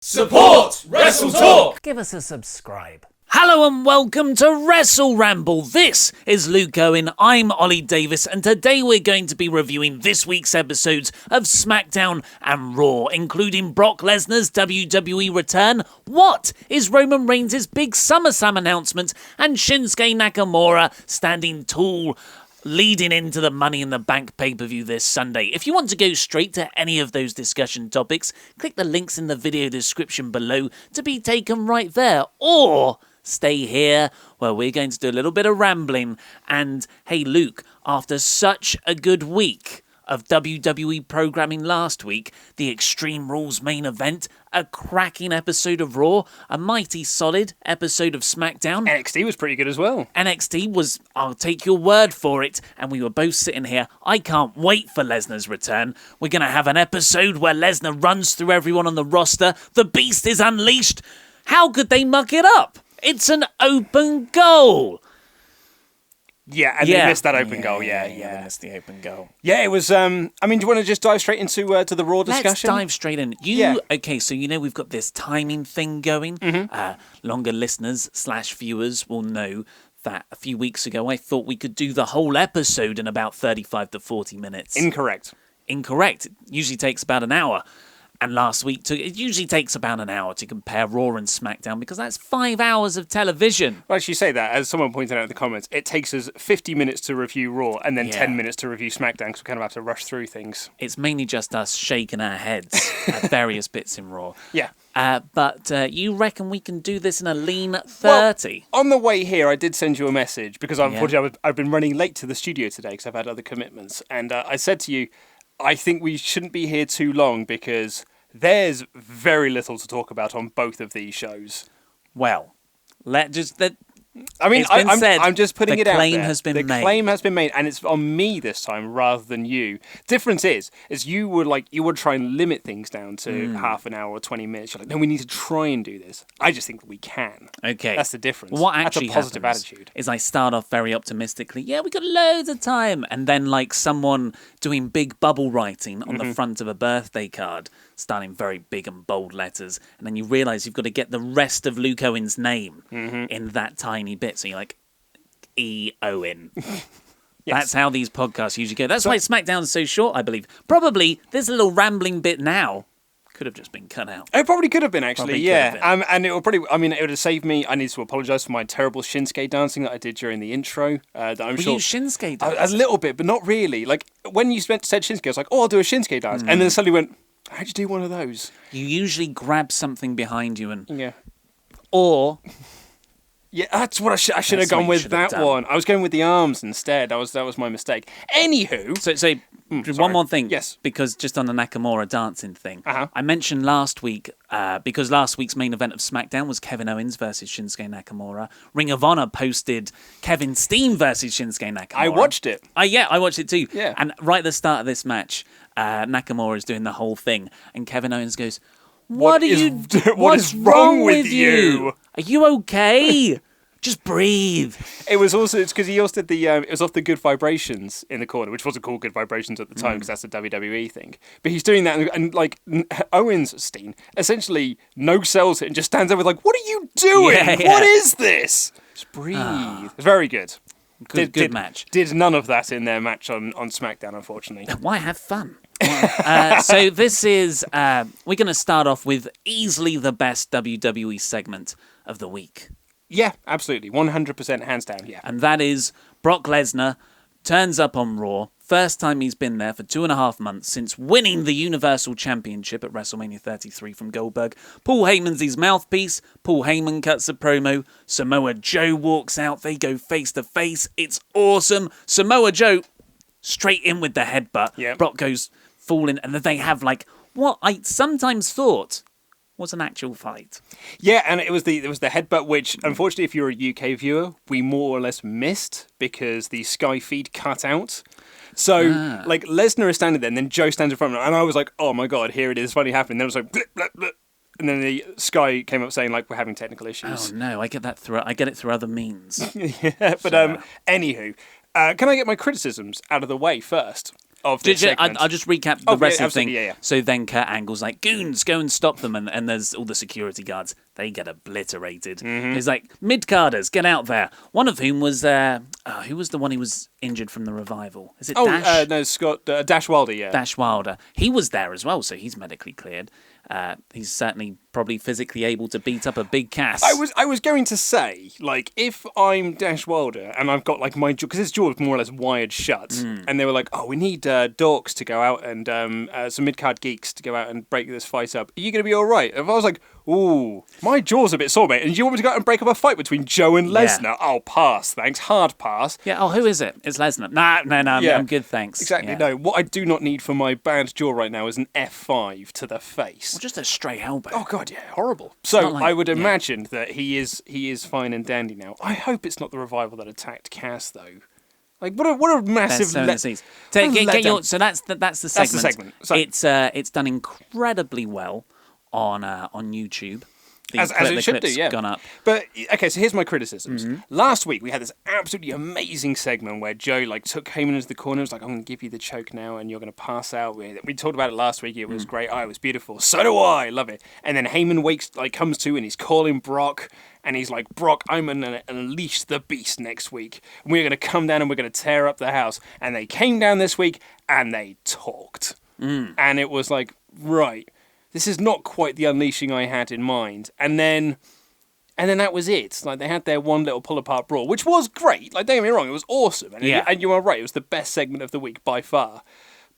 Support WrestleTalk! Give us a subscribe. Hello and welcome to WrestleRamble. This is Luke Owen, I'm Ollie Davis, and today we're going to be reviewing this week's episodes of Smackdown and Raw, including Brock Lesnar's WWE return, what is Roman Reigns' big Summerslam announcement, and Shinsuke Nakamura standing tall leading into the Money in the Bank pay-per-view this Sunday. If you want to go straight to any of those discussion topics, click the links in the video description below to be taken right there, or stay here where we're going to do a little bit of rambling. And hey Luke, after such a good week of WWE programming last week, the Extreme Rules main event, a cracking episode of Raw, a mighty solid episode of Smackdown. NXT was pretty good as well. NXT was, I'll take your word for it, and we were both sitting here. I can't wait for Lesnar's return. We're going to have an episode where Lesnar runs through everyone on the roster. The Beast is unleashed. How could they muck it up? It's an open goal. Yeah, and they missed that open goal. Yeah, they missed the open goal. Yeah, it was. I mean, do you want to just dive straight into to the Raw discussion? Let's dive straight in. Okay, so you know we've got this timing thing going. Longer listeners / viewers will know that a few weeks ago I thought we could do the whole episode in about 35 to 40 minutes. Incorrect. It usually takes about an hour. And last week, it usually takes about an hour to compare Raw and SmackDown because that's 5 hours of television. Well, actually, say that, as someone pointed out in the comments, it takes us 50 minutes to review Raw and then 10 minutes to review SmackDown because we kind of have to rush through things. It's mainly just us shaking our heads at various bits in Raw. Yeah. But you reckon we can do this in a lean 30? Well, on the way here, I did send you a message because unfortunately I've been running late to the studio today because I've had other commitments. And I said to you, I think we shouldn't be here too long because there's very little to talk about on both of these shows. Well, I'm just putting it out there. The claim has been made, and it's on me this time rather than you. Difference is you would try and limit things down to half an hour or 20 minutes. You're like, no, we need to try and do this. I just think that we can. Okay, that's the difference. What actually That's a positive attitude. Is I start off very optimistically. Yeah, we got loads of time, and then like someone doing big bubble writing on the front of a birthday card, starting very big and bold letters, and then you realise you've got to get the rest of Luke Owen's name in that tiny bit. So you're like, E. Owen. Yes. That's how these podcasts usually go. That's why SmackDown's so short, I believe. Probably this little rambling bit now could have just been cut out. It probably could have been, actually, and it would have saved me. I need to apologise for my terrible Shinsuke dancing that I did during the intro. Were you Shinsuke dancing? A little bit, but not really. Like, when you said Shinsuke, I was like, oh, I'll do a Shinsuke dance. And then suddenly went, how'd you do one of those? You usually grab something behind you and... Yeah. Or... Yeah, that's what I should have gone with that one. I was going with the arms instead. That was my mistake. Anywho, so one more thing. Yes, because just on the Nakamura dancing thing, I mentioned last week because last week's main event of SmackDown was Kevin Owens versus Shinsuke Nakamura. Ring of Honor posted Kevin Steen versus Shinsuke Nakamura. I watched it. I watched it too. Yeah, and right at the start of this match, Nakamura is doing the whole thing, and Kevin Owens goes, What is wrong with you? Are you okay? Just breathe. It's because he also did it was off the Good Vibrations in the corner, which wasn't called Good Vibrations at the time because that's a WWE thing. But he's doing that and Steen essentially no sells it and just stands there with like, what are you doing? Yeah. What is this? Just breathe. Very good. Good match. Did none of that in their match on SmackDown, unfortunately. Why have fun? So this is, we're going to start off with easily the best WWE segment of the week. Yeah, absolutely. 100% hands down, yeah. And that is Brock Lesnar turns up on Raw. First time he's been there for 2.5 months since winning the Universal Championship at WrestleMania 33 from Goldberg. Paul Heyman's his mouthpiece. Paul Heyman cuts a promo. Samoa Joe walks out. They go face to face. It's awesome. Samoa Joe straight in with the headbutt. Yep. Brock goes falling, and then they have like what I sometimes thought was an actual fight. Yeah, and it was the headbutt, which unfortunately, if you're a UK viewer, we more or less missed because the Sky feed cut out. So like Lesnar is standing there, and then Joe stands in front of him, and I was like, "Oh my god, here it is, finally happening." Then it was like, blip, blip, blip. And then the Sky came up saying like, "We're having technical issues." Oh no, I get it through other means. Yeah, but anywho, can I get my criticisms out of the way first? of this segment. I'll just recap the wrestling thing. Yeah. So then Kurt Angle's like, goons, go and stop them. And there's all the security guards. They get obliterated. He's like, mid-carders, get out there. One of whom was, who was the one who was injured from the revival? Is it Dash? No, Scott, Dash Wilder, yeah. Dash Wilder. He was there as well, so he's medically cleared. He's certainly probably physically able to beat up a big Cass. I was going to say, like, if I'm Dash Wilder and I've got like my jaw, because his jaw is more or less wired shut, and they were like, oh, we need dorks to go out and some mid-card geeks to go out and break this fight up. Are you going to be all right? If I was like, ooh, my jaw's a bit sore, mate, and you want me to go out and break up a fight between Joe and Lesnar? Yeah. I'll pass, thanks. Hard pass. Yeah, oh, who is it? It's Lesnar. No, I'm good, thanks. Exactly, Yeah. no. What I do not need for my bad jaw right now is an F5 to the face. Just a straight elbow. Oh god, yeah, horrible. So like- I would imagine that he is fine and dandy now. I hope it's not the revival that attacked Cass though. Like what a massive. So that's the segment. That's the segment. So, it's done incredibly well on YouTube. As it should do, yeah. Gone up. But okay, so here's my criticisms. Last week we had this absolutely amazing segment where Joe like took Heyman into the corner. Was like, "I'm going to give you the choke now, and you're going to pass out." We talked about it last week. It was great. Oh, it was beautiful. So do I. Love it. And then Heyman comes to, and he's calling Brock, and he's like, "Brock, I'm going to unleash the beast next week. And we're going to come down and we're going to tear up the house." And they came down this week and they talked, and it was like, right. This is not quite the unleashing I had in mind. And then that was it. Like, they had their one little pull-apart brawl, which was great. Like, don't get me wrong, it was awesome. And, and you are right, it was the best segment of the week by far.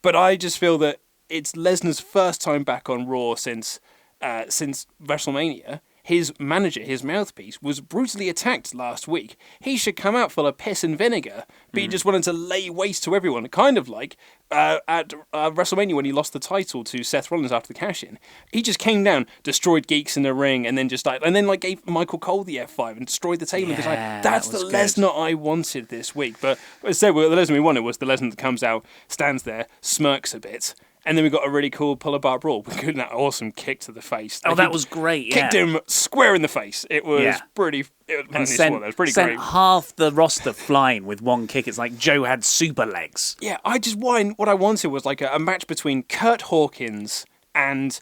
But I just feel that it's Lesnar's first time back on Raw since WrestleMania. His manager, his mouthpiece, was brutally attacked last week. He should come out full of piss and vinegar, but he just wanted to lay waste to everyone, kind of like at WrestleMania when he lost the title to Seth Rollins after the cash-in. He just came down, destroyed geeks in the ring, and then gave Michael Cole the F5 and destroyed the table. Because that's the Lesnar I wanted this week. But as I said, the Lesnar we wanted was the Lesnar that comes out, stands there, smirks a bit. And then we got a really cool pull-apart brawl with that awesome kick to the face. Oh, that was great, yeah. Kicked him square in the face. It was pretty... It was pretty sent great. half the roster flying with one kick. It's like Joe had super legs. Yeah, what I wanted was like a match between Kurt Hawkins and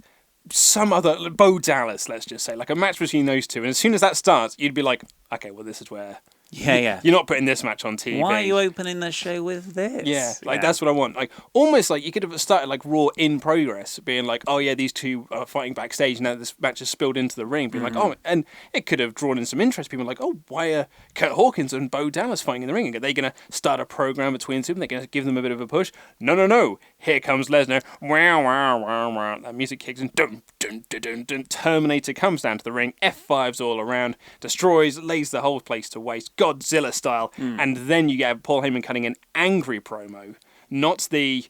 some other... Bo Dallas, let's just say. Like a match between those two. And as soon as that starts, you'd be like, okay, well, this is where... Yeah. You're not putting this match on TV. Why are you opening the show with this? Yeah, that's what I want. Like almost like you could have started like Raw in progress, being like, oh yeah, these two are fighting backstage, and now this match has spilled into the ring. Being like, oh, and it could have drawn in some interest. People are like, oh, why are Kurt Hawkins and Bo Dallas fighting in the ring? Are they going to start a program between them? They're going to give them a bit of a push? No. Here comes Lesnar. Wow, wow, wow, wow. That music kicks in. Dun, dun, dun, dun, dun. Terminator comes down to the ring. F5s all around. Destroys, lays the whole place to waste. Godzilla style. And then you get Paul Heyman cutting an angry promo, not the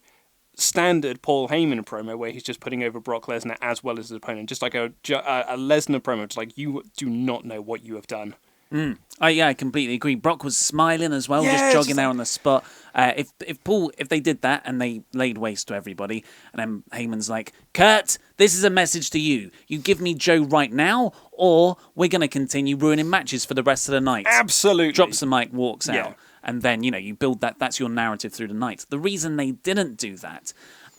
standard Paul Heyman promo where he's just putting over Brock Lesnar as well as his opponent, just like a Lesnar promo. It's like, you do not know what you have done. I completely agree. Brock was smiling as well, just jogging there on the spot. If they did that and they laid waste to everybody, and then Heyman's like, Kurt, this is a message to you. You give me Joe right now, or we're going to continue ruining matches for the rest of the night. Absolutely. Drops the mic, walks out. And then, you build that. That's your narrative through the night. The reason they didn't do that,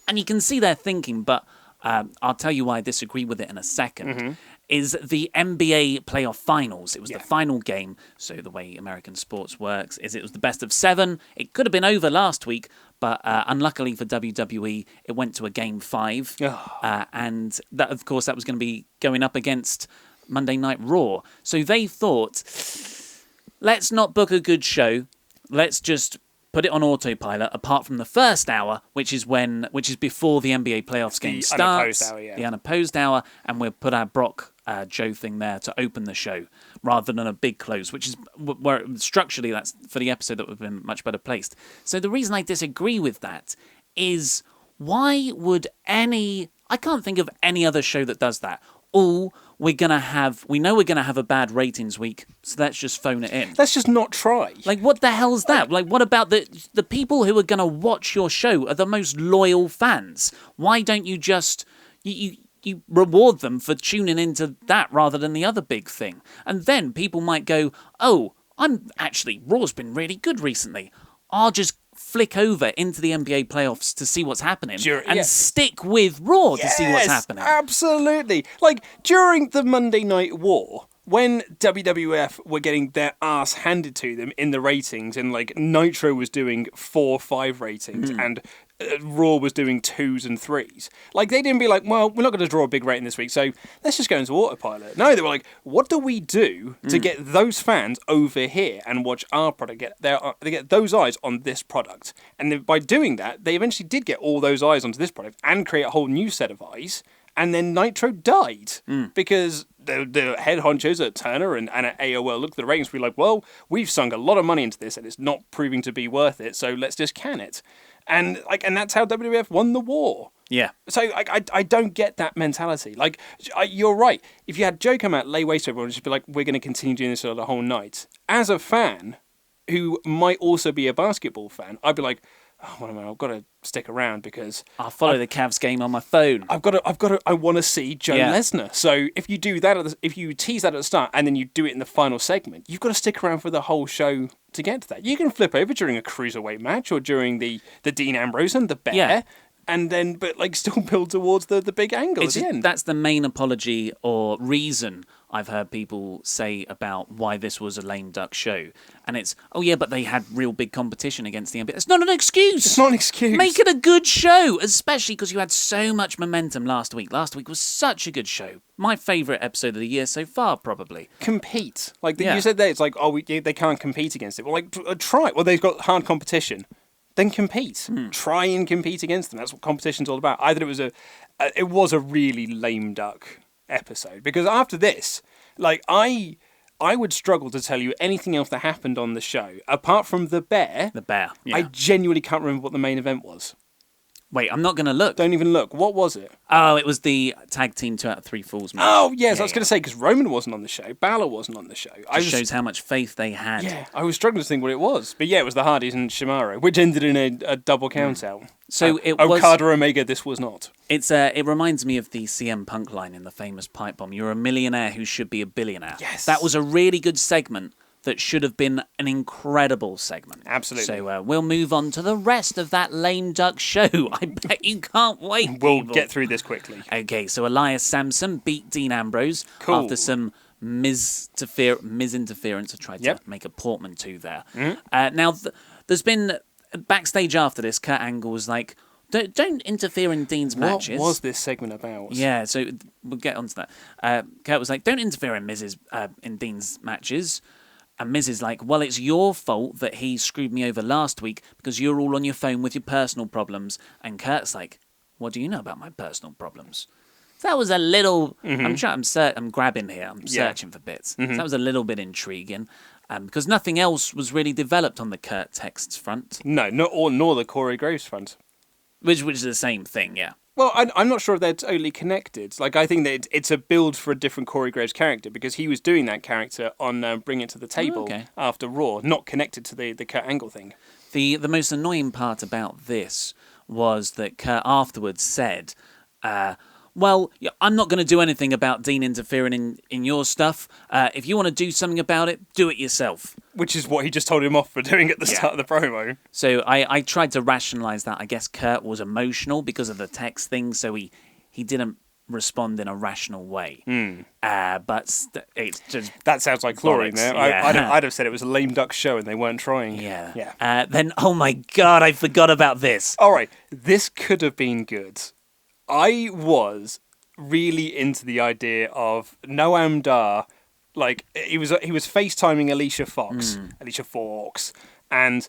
and you can see their thinking, but I'll tell you why I disagree with it in a second, is the NBA playoff finals. It was the final game. So the way American sports works is it was the best of 7. It could have been over last week, but unluckily for WWE, it went to a game 5. And that, of course, that was going to be going up against Monday Night Raw. So they thought, let's not book a good show. Let's just put it on autopilot, apart from the first hour, which is before the NBA playoffs game starts. The unopposed hour, and we'll put our Brock Joe thing there to open the show, rather than a big close, which is where structurally that's for the episode that would have been much better placed. So the reason I disagree with that is, why would I can't think of any other show that does that. We know we're gonna have a bad ratings week, so let's just phone it in. Let's just not try. Like, what the hell's that? Like, what about the people who are gonna watch your show are the most loyal fans? Why don't you just you reward them for tuning into that rather than the other big thing? And then people might go, oh, Raw's been really good recently. I'll just flick over into the NBA playoffs to see what's happening and yeah. stick with Raw to see what's happening. Absolutely. Like, during the Monday Night War, when WWF were getting their ass handed to them in the ratings, and like Nitro was doing 4 or 5 ratings, and Raw was doing 2s and 3s, like they didn't be like, well, we're not going to draw a big rating this week, so let's just go into autopilot. No, they were like, what do we do to get those fans over here and watch our product, they get those eyes on this product? And then by doing that, they eventually did get all those eyes onto this product and create a whole new set of eyes. And then Nitro died because the head honchos at Turner and at AOL looked at the ratings and be like, well, we've sunk a lot of money into this and it's not proving to be worth it, so let's just can it. And that's how WWF won the war. Yeah. So I don't get that mentality. Like, you're right. If you had Joe come out, lay waste to everyone, and just be like, we're going to continue doing this for the whole night. As a fan, who might also be a basketball fan, I'd be like, oh, well, I've got to stick around because I'll follow the Cavs game on my phone. I want to see Joe Lesnar. So if you do that, if you tease that at the start and then you do it in the final segment, you've got to stick around for the whole show to get to that. You can flip over during a cruiserweight match or during the Dean Ambrose and the Bear. Yeah. And then, but like, still build towards the big angle at the end. That's the main apology or reason I've heard people say about why this was a lame duck show. And it's, oh yeah, but they had real big competition against the NBA. It's not an excuse. It's not an excuse. Make it a good show, especially because you had so much momentum last week. Last week was such a good show. My favourite episode of the year so far, probably. Compete. Like you said there, it's like, oh, they can't compete against it. Well, like, try. Well, they've got hard competition. Then compete. Try and compete against them. That's what competition's all about. Either it was a really lame duck episode, because after this, like, I would struggle to tell you anything else that happened on the show apart from the Bear. The Bear. Yeah. I genuinely can't remember what the main event was. Wait, I'm not going to look. Don't even look. What was it? Oh, it was the tag team 2 out of 3 falls match. Oh, yes, I was going to say, because Roman wasn't on the show, Balor wasn't on the show. It shows how much faith they had. Yeah, I was struggling to think what it was. But yeah, it was the Hardys and Shimaro, which ended in a double count-out. So it was... Okada Omega, this was not. It reminds me of the CM Punk line in the famous pipe bomb. You're a millionaire who should be a billionaire. Yes. That was a really good segment that should have been an incredible segment. Absolutely. So we'll move on to the rest of that lame duck show. I bet you can't wait, We'll people. get through this quickly. Okay, so Elias Samson beat Dean Ambrose after some Miz interference. I tried to make a portmanteau there. Now, there's been, backstage after this, Kurt Angle was like, don't interfere in Dean's matches. What was this segment about? Yeah, so we'll get onto that. Kurt was like, don't interfere in Dean's matches. And Miz is like, well, it's your fault that he screwed me over last week because you're all on your phone with your personal problems. And Kurt's like, what do you know about my personal problems? So that was a little... I'm grabbing here. I'm searching for bits. So that was a little bit intriguing because nothing else was really developed on the Kurt texts front. No, nor the Corey Graves front. Which is the same thing, yeah. Well, I'm not sure if they're totally connected. Like, I think that it's a build for a different Corey Graves character because he was doing that character on Bring It to the Table after Raw, not connected to the Kurt Angle thing. The most annoying part about this was that Kurt afterwards said, well, I'm not going to do anything about Dean interfering in your stuff. If you want to do something about it, do it yourself. Which is what he just told him off for doing at the start of the promo. So I tried to rationalise that. I guess Kurt was emotional because of the text thing, so he didn't respond in a rational way. But it's just... That sounds like chlorine there. Yeah. I'd have said it was a lame duck show and they weren't trying. Yeah. Then, oh my God, I forgot about this. All right, this could have been good. I was really into the idea of Noam Dar, like he was FaceTiming Alicia Fox, and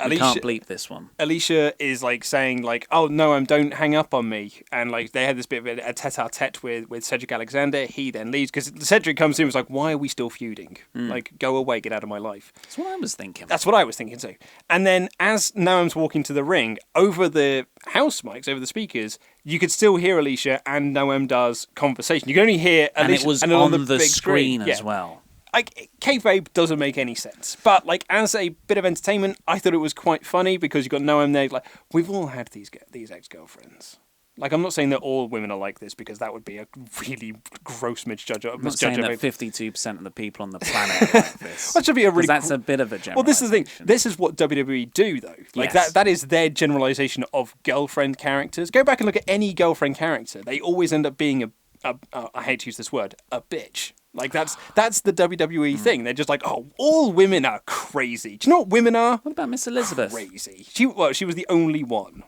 We can't bleep this one. Alicia is like saying like, "Oh no, don't hang up on me," and like they had this bit of a tete-a-tete with Cedric Alexander. He then leaves because Cedric comes in and was like, "Why are we still feuding? Like, go away, get out of my life." That's what I was thinking. That's what I was thinking too. And then as Noam's walking to the ring, over the house mics, over the speakers, you could still hear Alicia and Noam Dar's conversation. You can only hear Alicia, and it was on the big screen as well. Like, kayfabe doesn't make any sense. But, like, as a bit of entertainment, I thought it was quite funny because you got Noam there, like, we've all had these ex-girlfriends. Like, I'm not saying that all women are like this, because that would be a really gross misjudge. I'm not saying that 52% of the people on the planet are like this. That should be a really. That's a bit of a generalization. Well, this is the thing. This is what WWE do, though. Like that is their generalization of girlfriend characters. Go back and look at any girlfriend character. They always end up being I hate to use this word, a bitch. Like that's the WWE thing. They're just like, oh, all women are crazy. Do you know what women are? What about Miss Elizabeth? Crazy. She was the only one.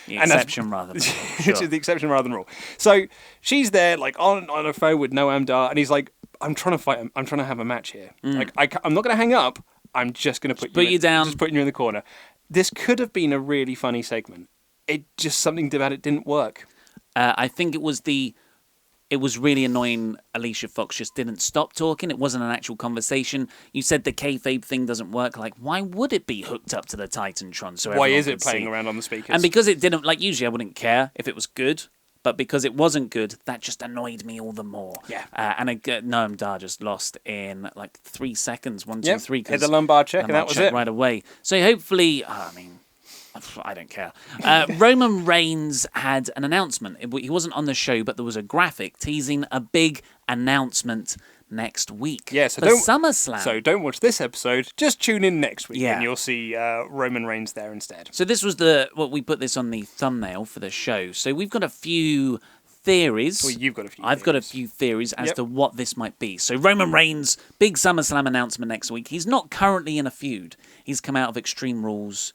The exception rather than rule. Sure. Which is the exception rather than rule. So she's there, like on a phone with Noam Dar, and he's like, I'm trying to fight him. I'm trying to have a match here. Like I'm not going to hang up. I'm just going to put you down. Just putting you in the corner. This could have been a really funny segment. It just something about it didn't work. I think it was really annoying. Alicia Fox just didn't stop talking. It wasn't an actual conversation. You said the kayfabe thing doesn't work. Like, why would it be hooked up to the Titantron? So why is it playing around on the speakers? And because it didn't, like, usually I wouldn't care if it was good, but because it wasn't good, that just annoyed me all the more. Yeah. And Noam Dar just lost in like 3 seconds. 1, 2, 3. Hit the lumbar check, and that was it right away. So hopefully, I don't care. Roman Reigns had an announcement. He wasn't on the show, but there was a graphic teasing a big announcement next week. Yeah, for SummerSlam. So don't watch this episode. Just tune in next week, and you'll see Roman Reigns there instead. So this was we put this on the thumbnail for the show. So we've got a few theories. Well, you've got a few. I've got a few theories as to what this might be. So Roman Reigns, big SummerSlam announcement next week. He's not currently in a feud. He's come out of Extreme Rules.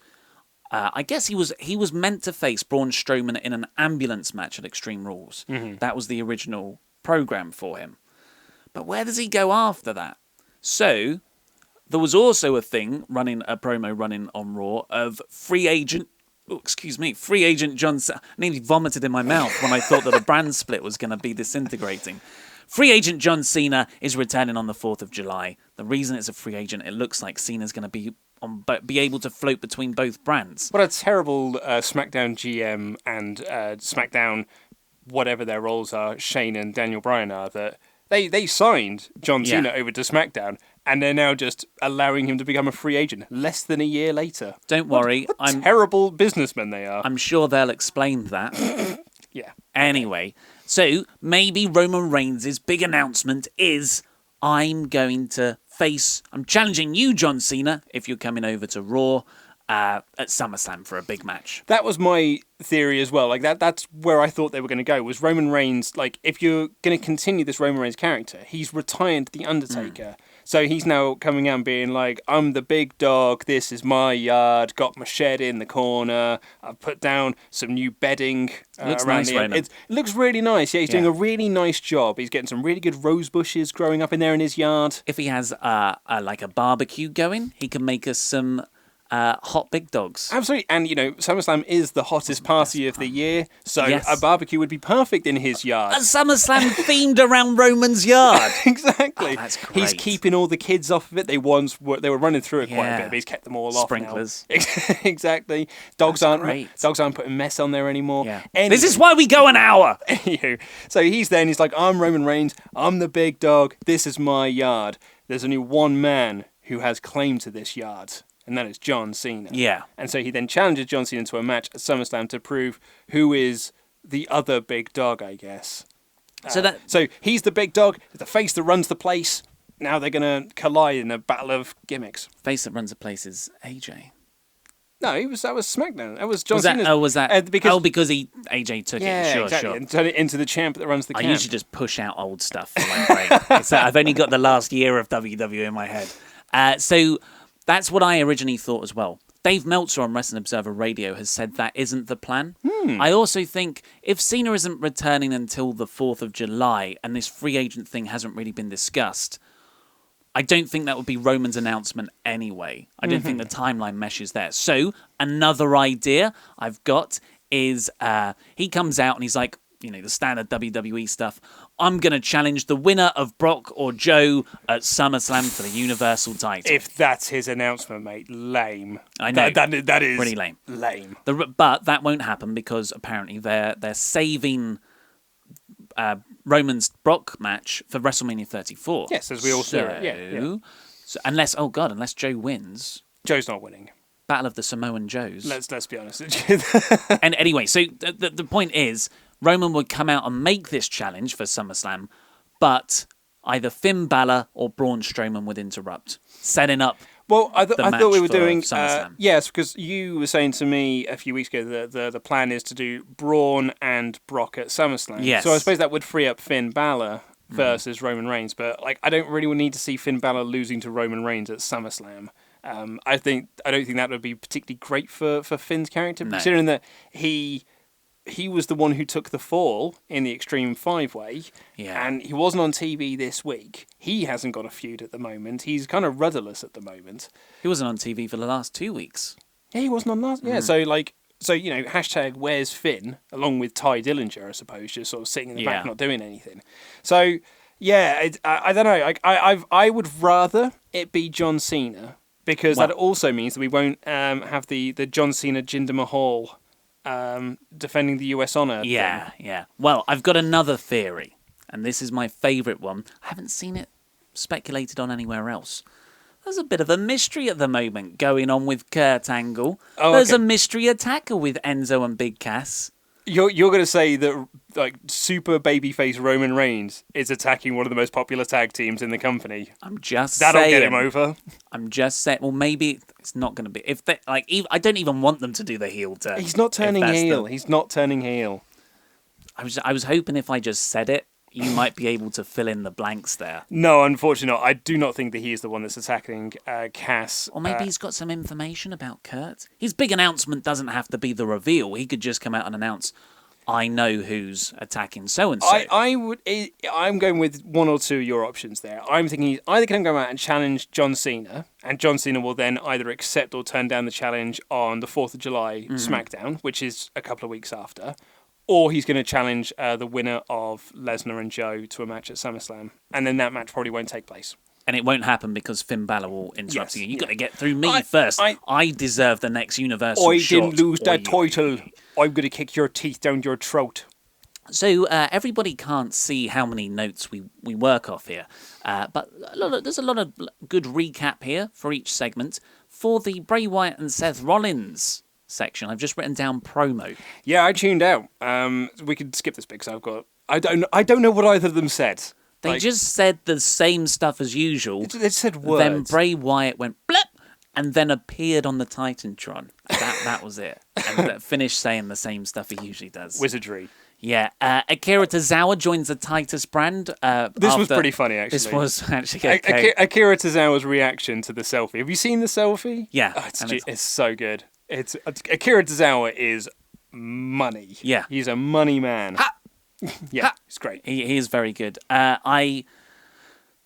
I guess he was meant to face Braun Strowman in an ambulance match at Extreme Rules. Mm-hmm. That was the original program for him. But where does he go after that? So there was also a promo running on Raw of free agent John Cena. I nearly vomited in my mouth when I thought that a brand split was going to be disintegrating. Free agent John Cena is returning on the 4th of July. The reason it's a free agent, it looks like Cena's going to be able to float between both brands. What a terrible SmackDown GM and SmackDown, whatever their roles are, Shane and Daniel Bryan are, that they signed John Cena over to SmackDown, and they're now just allowing him to become a free agent less than a year later. Don't worry. What terrible businessmen they are. I'm sure they'll explain that. Yeah. Anyway, so maybe Roman Reigns' big announcement is, I'm challenging you, John Cena, if you're coming over to Raw at SummerSlam for a big match. That was my theory as well. Like that's where I thought they were going to go, was Roman Reigns. Like, if you're going to continue this Roman Reigns character, he's retired The Undertaker. So he's now coming out and being like, I'm the big dog, this is my yard, got my shed in the corner, I've put down some new bedding looks around nice, the It looks really nice. Yeah, he's doing a really nice job. He's getting some really good rose bushes growing up in there in his yard. If he has like a barbecue going, he can make us some hot big dogs. Absolutely. And, SummerSlam is the hottest party of the year, so a barbecue would be perfect in his yard. A SummerSlam themed around Roman's yard. Exactly. Oh, that's great. He's keeping all the kids off of it. They were running through it quite a bit, but he's kept them all Sprinklers. off now. Exactly. Dogs aren't putting mess on there anymore. Yeah. This is why we go an hour. So he's there and he's like, I'm Roman Reigns, I'm the big dog, this is my yard. There's only one man who has claim to this yard, and that is John Cena. Yeah. And so he then challenges John Cena to a match at SummerSlam to prove who is the other big dog, I guess. So he's the big dog, the face that runs the place. Now they're going to collide in a battle of gimmicks. Face that runs the place is AJ. No, that was SmackDown. That was John Cena. Because AJ took it. Sure, exactly. sure. And turn it into the champ that runs the camp. I usually just push out old stuff for my brain. I've only got the last year of WWE in my head. So that's what I originally thought as well. Dave Meltzer on Wrestling Observer Radio has said that isn't the plan. I also think if Cena isn't returning until the 4th of July and this free agent thing hasn't really been discussed, I don't think that would be Roman's announcement anyway. I don't think the timeline meshes there. So another idea I've got is he comes out and he's like, the standard WWE stuff. I'm going to challenge the winner of Brock or Joe at SummerSlam for the Universal title. If that's his announcement, mate, lame. I know. That is pretty lame. Lame. But that won't happen because apparently they're saving Roman's Brock match for WrestleMania 34. Yes, as we all saw. Yeah. So unless Joe wins. Joe's not winning. Battle of the Samoan Joes. Let's be honest. And anyway, so the point is, Roman would come out and make this challenge for SummerSlam, but either Finn Balor or Braun Strowman would interrupt, setting up. Well, I thought we were doing yes, because you were saying to me a few weeks ago that the plan is to do Braun and Brock at SummerSlam. Yes. So I suppose that would free up Finn Balor versus Roman Reigns, but like I don't really need to see Finn Balor losing to Roman Reigns at SummerSlam. I don't think that would be particularly great for Finn's character, considering that he was the one who took the fall in the Extreme 5-Way, and he wasn't on TV this week. He hasn't got a feud at the moment. He's kind of rudderless at the moment. He wasn't on TV for the last 2 weeks. Yeah, he wasn't on last. Yeah, so hashtag where's Finn, along with Ty Dillinger, I suppose, just sort of sitting in the back, not doing anything. So yeah, I don't know. I would rather it be John Cena, because that also means that we won't have the John Cena Jinder Mahal defending the US Honor. Yeah. Well, I've got another theory, and this is my favourite one. I haven't seen it speculated on anywhere else. There's a bit of a mystery at the moment going on with Kurt Angle. There's a mystery attacker with Enzo and Big Cass. You're going to say that like super babyface Roman Reigns is attacking one of the most popular tag teams in the company? I'm just That'll saying. get him over. I'm just saying. Well, maybe it's not going to be. If they I don't even want them to do the heel turn. He's not turning heel. He's not turning heel. I was hoping if I just said it, you might be able to fill in the blanks there. No, unfortunately not. I do not think that he is the one that's attacking Cass. Or maybe he's got some information about Kurt. His big announcement doesn't have to be the reveal. He could just come out and announce, I know who's attacking so-and-so. I'm going with one or two of your options there. I'm thinking he's either going to go out and challenge John Cena, and John Cena will then either accept or turn down the challenge on the 4th of July Smackdown, which is a couple of weeks after, or he's going to challenge the winner of Lesnar and Joe to a match at SummerSlam, and then that match probably won't take place. And it won't happen because Finn Balor will interrupt you. You've got to get through me first. I deserve the next Universal shot. I didn't lose that title. I'm going to kick your teeth down your throat. So everybody can't see how many notes we work off here. But there's a lot of good recap here for each segment. For the Bray Wyatt and Seth Rollins section, I've just written down promo. Yeah, I tuned out. We could skip this bit because I don't know what either of them said. They just said the same stuff as usual. They said words. Then Bray Wyatt went blip and then appeared on the Titantron. That was it. And finished saying the same stuff he usually does. Wizardry. Yeah. Akira Tozawa joins the Titus brand. This was pretty funny, actually. This was actually okay. Akira Tozawa's reaction to the selfie. Have you seen the selfie? Yeah. Oh, it's so good. Akira Tozawa is money. Yeah. He's a money man. Ha! Yeah, it's great. He is very good.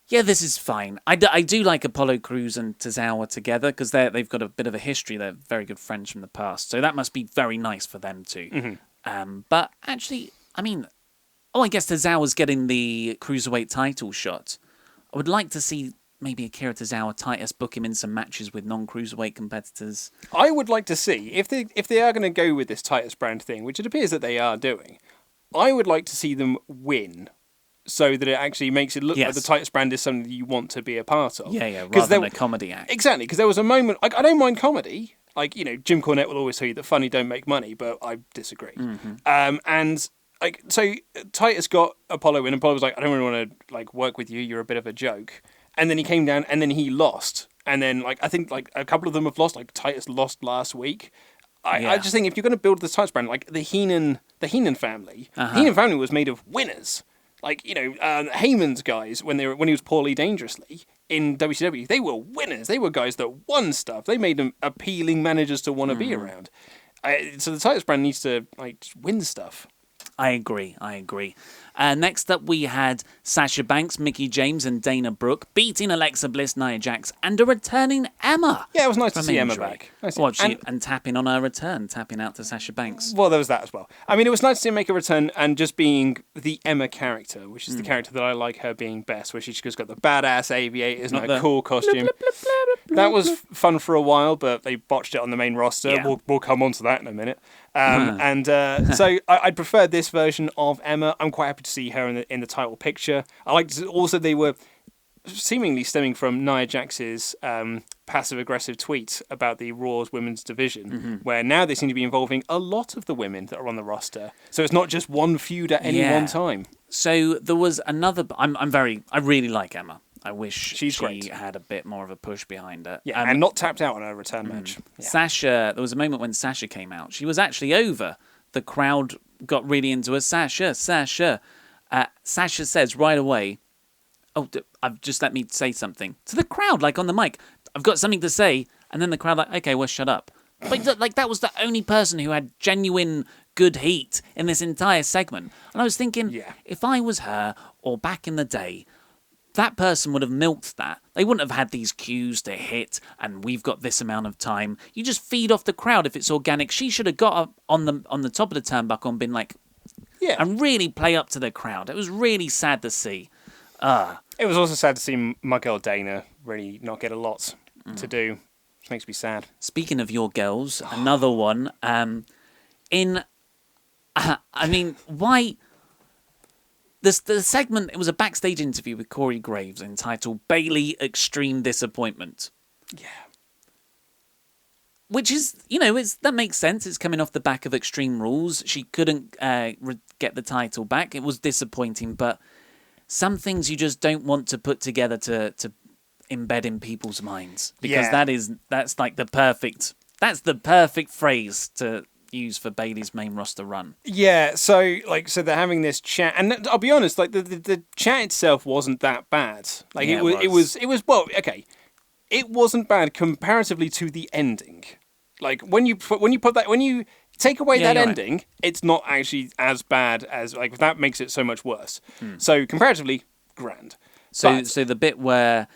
This is fine. I do like Apollo Crews and Tozawa together because they've got a bit of a history. They're very good friends from the past, so that must be very nice for them too. Mm-hmm. But actually, I mean, I guess Tozawa's getting the Cruiserweight title shot. I would like to see maybe Akira Tozawa, Titus book him in some matches with non-Cruiserweight competitors. I would like to see, if they are going to go with this Titus brand thing, which it appears that they are doing, I would like to see them win so that it actually makes it look like the Titus brand is something that you want to be a part of. Yeah, rather than a comedy act. Exactly, because there was a moment, I don't mind comedy. Like, Jim Cornette will always tell you that funny don't make money, but I disagree. Mm-hmm. So Titus got Apollo in, and Apollo was like, I don't really want to work with you, you're a bit of a joke. And then he came down, and then he lost. And then, I think, a couple of them have lost. Titus lost last week. I just think if you're going to build the Titus brand, the Heenan family, the Heenan family was made of winners. Heyman's guys, when he was poorly dangerously in WCW, they were winners. They were guys that won stuff. They made them appealing managers to want to be around. So the Titus brand needs to just win stuff. I agree. Next up, we had Sasha Banks, Mickie James, and Dana Brooke beating Alexa Bliss, Nia Jax, and a returning Emma. Yeah, it was nice to see Emma back. And tapping on her return, tapping out to Sasha Banks. Well, there was that as well. I mean, it was nice to see her make a return and just being the Emma character, which is the character that I like her being best, where she's just got the badass aviators and a cool costume. That was fun for a while, but they botched it on the main roster. Yeah. We'll come on to that in a minute. So I'd prefer this version of Emma. I'm quite happy to see her in the title picture. I liked also they were seemingly stemming from Nia Jax's passive-aggressive tweet about the Raw's women's division, where now they seem to be involving a lot of the women that are on the roster. So it's not just one feud at any one time. So there was another. I really like Emma. I wish she great. had a bit more of a push behind her. Yeah, and not tapped out on her return match. Yeah. Sasha, there was a moment when Sasha came out. She was actually over. The crowd got really into her. Sasha. Sasha says right away, just let me say something to the crowd, like on the mic. I've got something to say, and then the crowd like, okay, well, shut up. But like that was the only person who had genuine good heat in this entire segment. And I was thinking, if I was her, or back in the day, that person would have milked that. They wouldn't have had these cues to hit, and we've got this amount of time. You just feed off the crowd if it's organic. She should have got up on the top of the turnbuckle and been like, and really play up to the crowd. It was really sad to see. It was also sad to see my girl Dana really not get a lot to do. Which makes me sad. Speaking of your girls, another one. Why... The segment, it was a backstage interview with Corey Graves entitled Bayley Extreme Disappointment. Yeah. Which is, that makes sense. It's coming off the back of Extreme Rules. She couldn't get the title back. It was disappointing, but some things you just don't want to put together to embed in people's minds. Because that's like the perfect phrase to use for Bayley's main roster run. Yeah, so they're having this chat, and I'll be honest, like the chat itself wasn't that bad. Like it was well, okay, it wasn't bad comparatively to the ending. Like when you take away that ending, right. It's not actually as bad as that makes it so much worse. So comparatively, grand. So the bit where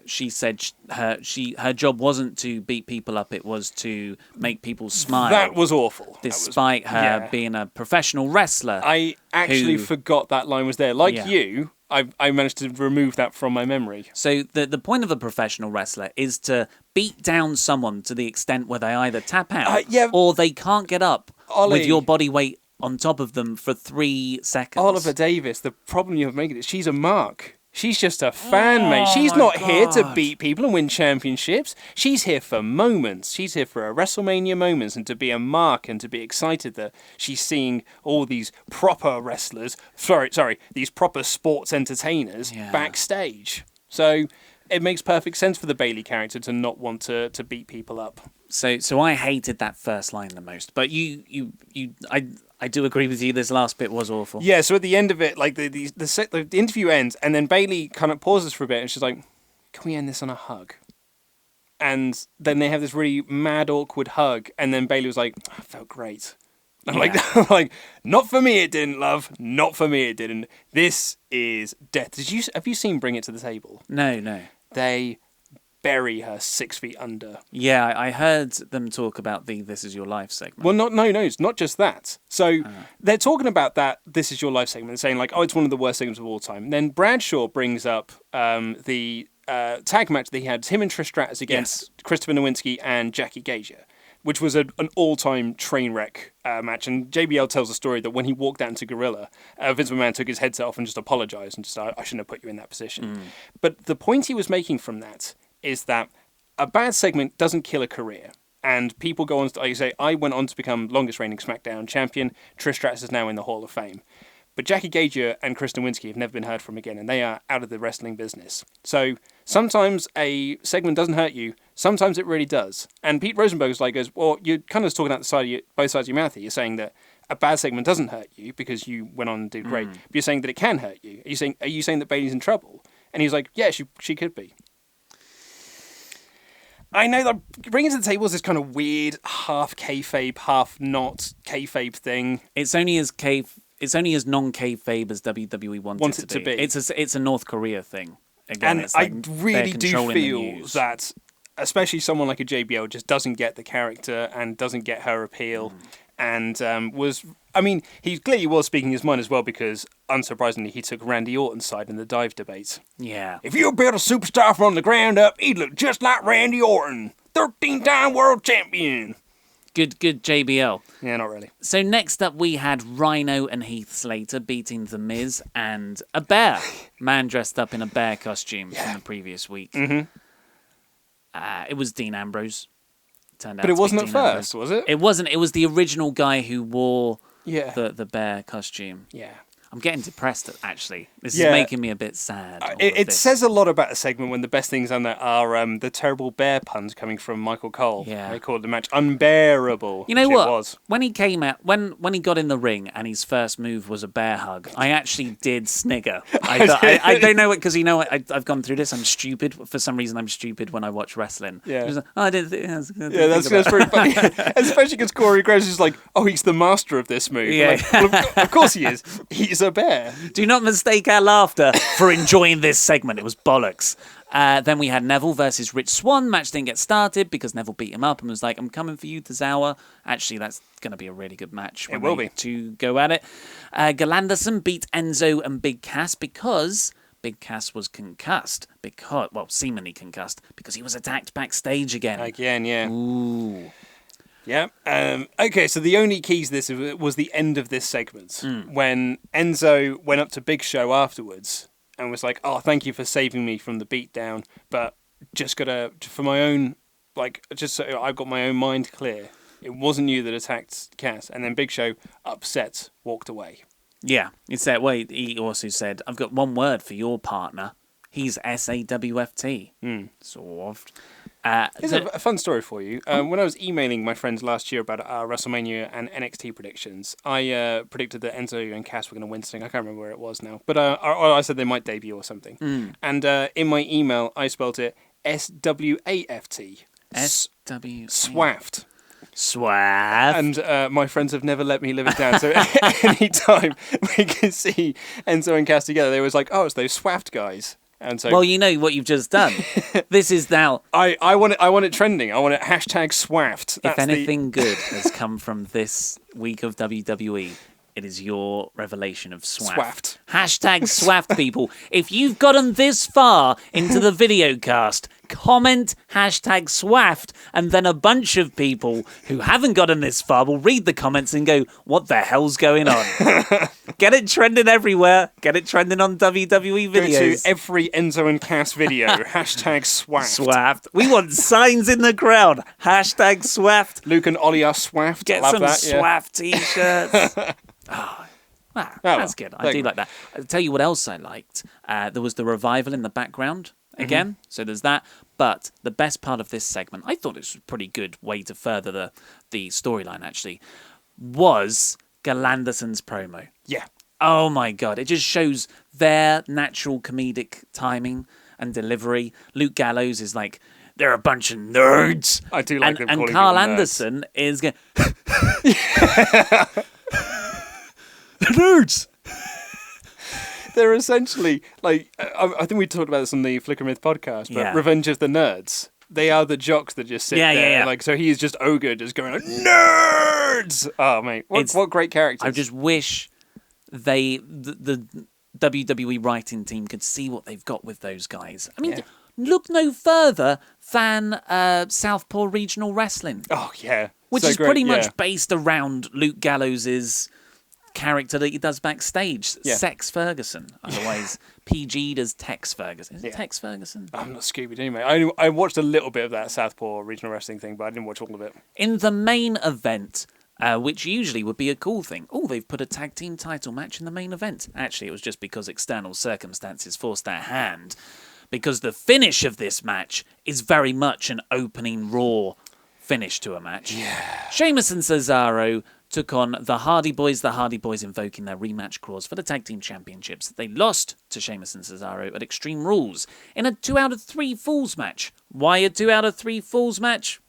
she said her job wasn't to beat people up, it was to make people smile. That was awful. Despite her being a professional wrestler. I actually forgot that line was there. You, I managed to remove that from my memory. So the point of a professional wrestler is to beat down someone to the extent where they either tap out or they can't get up with your body weight on top of them for 3 seconds. Oliver Davis, the problem you have making it, she's a mark. She's just a fan, mate. She's not here to beat people and win championships. She's here for moments. She's here for a WrestleMania moments and to be a mark and to be excited that she's seeing all these proper wrestlers, these proper sports entertainers backstage. So it makes perfect sense for the Bayley character to not want to beat people up. So I hated that first line the most, but I do agree with you. This last bit was awful. Yeah. So at the end of it, like the interview ends, and then Bayley kind of pauses for a bit, and she's like, "Can we end this on a hug?" And then they have this really mad, awkward hug, and then Bayley was like, "I felt great." And I'm like, "Not for me, it didn't, love. Not for me, it didn't. This is death." Have you seen Bring It to the Table? No. They bury her 6 feet under. Yeah, I heard them talk about the This Is Your Life segment. Well, no, it's not just that. So they're talking about that This Is Your Life segment and saying like, oh, it's one of the worst segments of all time. And then Bradshaw brings up the tag match that he had, him and Trish Stratus against Christopher Nowinski and Jackie Gage, which was an all-time train wreck match. And JBL tells a story that when he walked out into Gorilla, Vince McMahon took his headset off and just apologized and just, I shouldn't have put you in that position. But the point he was making from that is that a bad segment doesn't kill a career. And people go on, like you say, I went on to become longest reigning Smackdown champion. Trish Stratus is now in the Hall of Fame. But Jackie Gage and Chris Nowinski have never been heard from again, and they are out of the wrestling business. So sometimes a segment doesn't hurt you, sometimes it really does. And Pete Rosenberg's goes, well, you're kind of talking out both sides of your mouth here. You're saying that a bad segment doesn't hurt you because you went on and did great. But you're saying that it can hurt you. Are you saying that Bayley's in trouble? And he's like, yeah, she could be. I know that Bringing to the Table is this kind of weird half kayfabe, half not kayfabe thing. It's only as non-kayfabe as WWE wants it to be. It's a North Korea thing. Again, and I really do feel that, especially someone like a JBL, just doesn't get the character and doesn't get her appeal. And he clearly was speaking his mind as well because, unsurprisingly, he took Randy Orton's side in the dive debate. Yeah. If you built a superstar from the ground up, he'd look just like Randy Orton, 13-time world champion. Good JBL. Yeah, not really. So next up we had Rhino and Heath Slater beating The Miz and a bear. Man dressed up in a bear costume from the previous week. Mm-hmm. It was Dean Ambrose. Turned out But it to be wasn't at Dean first, Ambrose. was it? It wasn't. It was the original guy who wore the bear costume. Yeah. I'm getting depressed, actually. This is Yeah. making me a bit sad. It says a lot about a segment when the best things on there are the terrible bear puns coming from Michael Cole. Yeah. They called the match unbearable. You know which what? It was. When he came out, when he got in the ring and his first move was a bear hug, I actually did snigger. I don't know it because I've gone through this. I'm stupid for some reason. I'm stupid when I watch wrestling. Yeah. Like, I didn't. That's Pretty funny. Especially because Corey Graves is like, oh, he's the master of this move. Yeah. Like, well, of course he is. He's a bear. Do not mistake our laughter for enjoying this segment. It was bollocks. Then we had Neville versus Rich Swann. Match didn't get started because Neville beat him up and was like, I'm coming for you, Tozawa. Actually, that's going to be a really good match. It will be. To go at it. Galanderson beat Enzo and Big Cass because Big Cass was concussed. Seemingly concussed because he was attacked backstage again. Again, yeah. Ooh. Yeah. Okay, so the only key to this was the end of this segment when Enzo went up to Big Show afterwards and was like, "Oh, thank you for saving me from the beatdown, but just for my own, just so I've got my own mind clear. It wasn't you that attacked Cass." And then Big Show, upset, walked away. Yeah, he also said, "I've got one word for your partner. He's SAWFT." Soft. Here's a fun story for you. When I was emailing my friends last year about our WrestleMania and NXT predictions, I predicted that Enzo and Cass were going to win something. I can't remember where it was now. But I said they might debut or something. And in my email, I spelled it SWAFT. Swaft. Swaft. And my friends have never let me live it down. So anytime we can see Enzo and Cass together, they was like, oh, it's those Swaft guys. And so, well, you know what you've just done. This is now. I want it trending. I want it #Swaft. If anything good has come from this week of WWE, it is your revelation of Swaft. #Swaft, people. If you've gotten this far into the video cast, comment #Swaft, and then a bunch of people who haven't gotten this far will read the comments and go, what the hell's going on? Get it trending everywhere. Get it trending on WWE videos. Go to every Enzo and Cass video. #Swaft. Swaft. We want signs in the crowd. #Swaft. Luke and Ollie are Swaft. Get Love some that, Swaft t-shirts. That's good. I do like that. I'll tell you what else I liked. There was the revival in the background again. So there's that. But the best part of this segment, I thought it was a pretty good way to further the storyline, actually, was Galanderson's promo. Yeah. Oh, my God. It just shows their natural comedic timing and delivery. Luke Gallows is like, they're a bunch of nerds. I do like them calling And Carl people nerds. Anderson is going... nerds. They're essentially like I think we talked about this on the Flicker Myth podcast, but Revenge of the Nerds. They are the jocks that just sit there. Like, so he is just ogre, just going like, nerds. Oh mate, what great characters! I just wish the WWE writing team could see what they've got with those guys. I mean, look no further than Southpaw Regional Wrestling. Oh yeah, which is pretty much based around Luke Gallows' character that he does backstage, Sex Ferguson. Otherwise, PG'd as Tex Ferguson. Is it Tex Ferguson? I'm not Scooby-Doo, mate. I watched a little bit of that Southpaw Regional Wrestling thing, but I didn't watch all of it. In the main event, which usually would be a cool thing. Oh, they've put a tag team title match in the main event. Actually, it was just because external circumstances forced their hand. Because the finish of this match is very much an opening Raw finish to a match. Yeah. Sheamus and Cesaro took on the Hardy Boys invoking their rematch clause for the Tag Team Championships. They lost to Sheamus and Cesaro at Extreme Rules in a 2 out of 3 Falls match. Why a 2 out of 3 Falls match?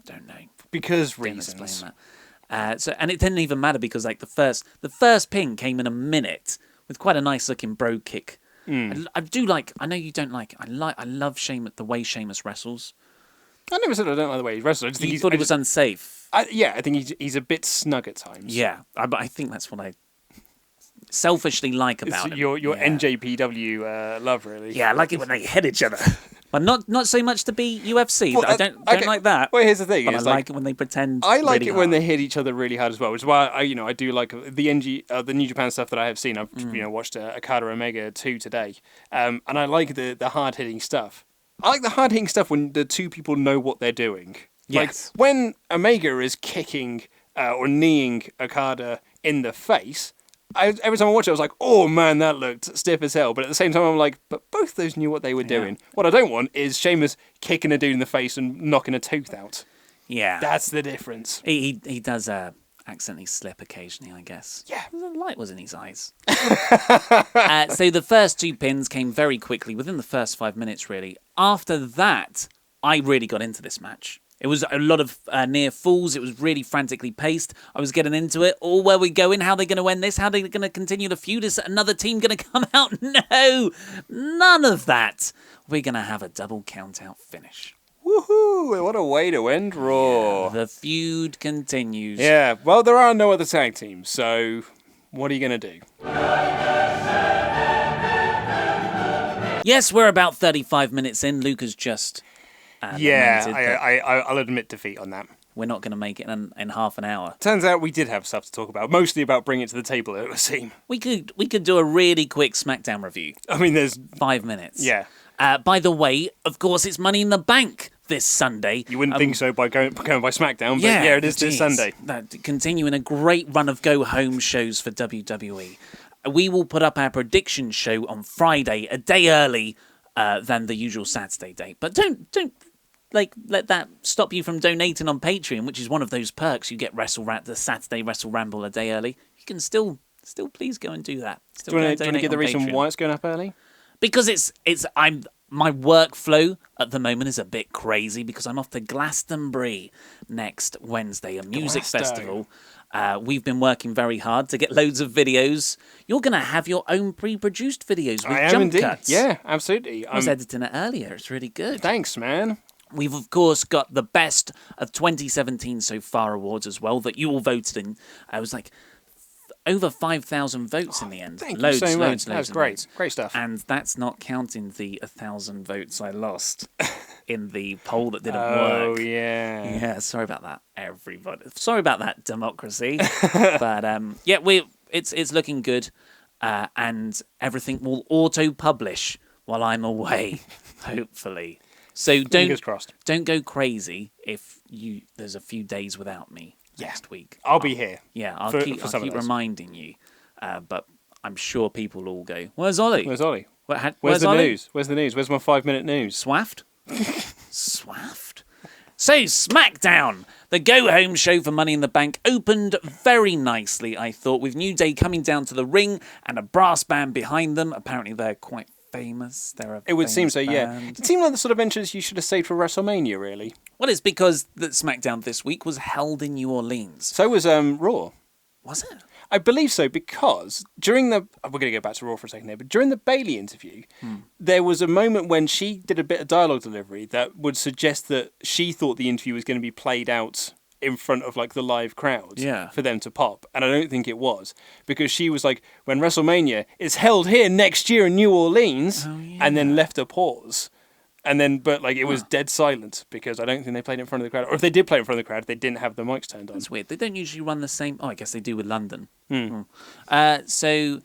Don't know. Because Didn't reasons. explain that. And it didn't even matter because like the first pin came in a minute with quite a nice looking bro kick. I do like. I know you don't like it. I love Sheamus, the way Sheamus wrestles. I never said I don't like the way he wrestles. I just think You thought it was unsafe. I think he's a bit snug at times. Yeah, but I think that's what I selfishly like about him. Your NJPW love, really. Yeah, I like it when they hit each other. But not so much to be UFC. Well, I don't like that. Well, here's the thing. But I like it when they pretend. I like really it when hard. they hit each other really hard as well, which is why I do like the the New Japan stuff that I have seen. I've watched Okada Omega 2 today, and I like the hard hitting stuff. I like the hard hitting stuff when the two people know what they're doing. Yes. Like when Omega is kicking or kneeing Okada in the face. Every time I watch it, I was like, oh man, that looked stiff as hell. But at the same time, I'm like, but both those knew what they were doing. What I don't want is Sheamus kicking a dude in the face and knocking a tooth out. Yeah. That's the difference. He does accidentally slip occasionally, I guess. Yeah. The light was in his eyes. So the first 2 pins came very quickly, within the first 5 minutes, really. After that, I really got into this match. It was a lot of near falls. It was really frantically paced. I was getting into it. Oh, where we going? How are they going to end this? How are they going to continue the feud? Is another team going to come out? No, none of that. We're going to have a double count-out finish. Woohoo! What a way to end Raw. The feud continues. Yeah, well, there are no other tag teams, so what are you going to do? Yes, we're about 35 minutes in. Luca's just... I'll admit defeat on that. We're not going to make it in half an hour. Turns out we did have stuff to talk about, mostly about bringing it to the table, it would seem. We could do a really quick SmackDown review. I mean, there's... 5 minutes. Yeah. By the way, of course, it's Money in the Bank this Sunday. You wouldn't think so by going by SmackDown, but yeah, it is this Sunday. Continuing a great run of go-home shows for WWE. We will put up our prediction show on Friday, a day early than the usual Saturday date. But don't let that stop you from donating on Patreon, which is one of those perks. You get the Saturday WrestleRamble a day early. You can still please go and do that. Do you want to give the reason why it's going up early? Because my workflow at the moment is a bit crazy because I'm off to Glastonbury next Wednesday, a music festival. We've been working very hard to get loads of videos. You're going to have your own pre-produced videos with jump cuts. Yeah, absolutely. I was editing it earlier. It's really good. Thanks, man. We've, of course, got the Best of 2017 So Far awards as well that you all voted in. I was like... over 5,000 votes in the end. Thank you so much. Loads. That's great. Great stuff. And that's not counting the 1,000 votes I lost in the poll that didn't Oh, work. yeah. Yeah, sorry about that, everybody. Sorry about that, democracy. But, it's looking good. And everything will auto-publish while I'm away, hopefully. So Fingers crossed. Don't go crazy if there's a few days without me. Next week. I'll be here. Yeah, I'll keep reminding you. But I'm sure people will all go, where's Ollie? Where's Ollie? Where's the Ollie? news? Where's the news? Where's my 5-minute news? Swaffed? Swaffed? So, SmackDown, the go-home show for Money in the Bank, opened very nicely, I thought, with New Day coming down to the ring and a brass band behind them. Apparently, they're quite famous. It would seem so, band. yeah. It seemed like the sort of entrance you should have saved for WrestleMania, really. Well, it's because the SmackDown this week was held in New Orleans. So was Raw. Was it? I believe so, because during the... We're going to go back to Raw for a second here, but during the Bayley interview, there was a moment when she did a bit of dialogue delivery that would suggest that she thought the interview was going to be played out in front of like the live crowd for them to pop. And I don't think it was, because she was like, when WrestleMania is held here next year in New Orleans, and then left a pause. And then, but like it was dead silent because I don't think they played it in front of the crowd. Or if they did play it in front of the crowd, they didn't have the mics turned on. That's weird. They don't usually run the same. Oh, I guess they do with London. So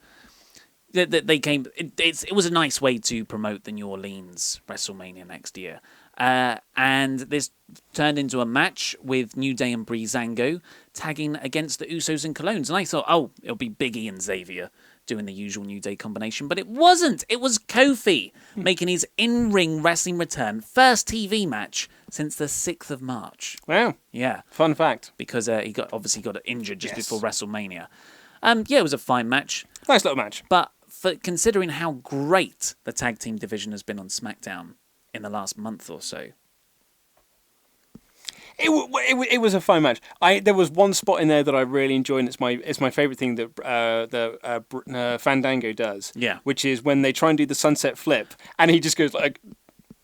they came. It was a nice way to promote the New Orleans WrestleMania next year. And this turned into a match with New Day and Breezango tagging against the Usos and Colognes. And I thought, it'll be Big E and Xavier doing the usual New Day combination. But it wasn't. It was Kofi making his in-ring wrestling return. First TV match since the 6th of March. Wow. Yeah. Fun fact. Because he got injured just before WrestleMania. It was a fine match. Nice little match. But for considering how great the tag team division has been on SmackDown in the last month or so. It was a fine match. There was one spot in there that I really enjoyed, and it's my favourite thing that Fandango does. Yeah. Which is when they try and do the sunset flip, and he just goes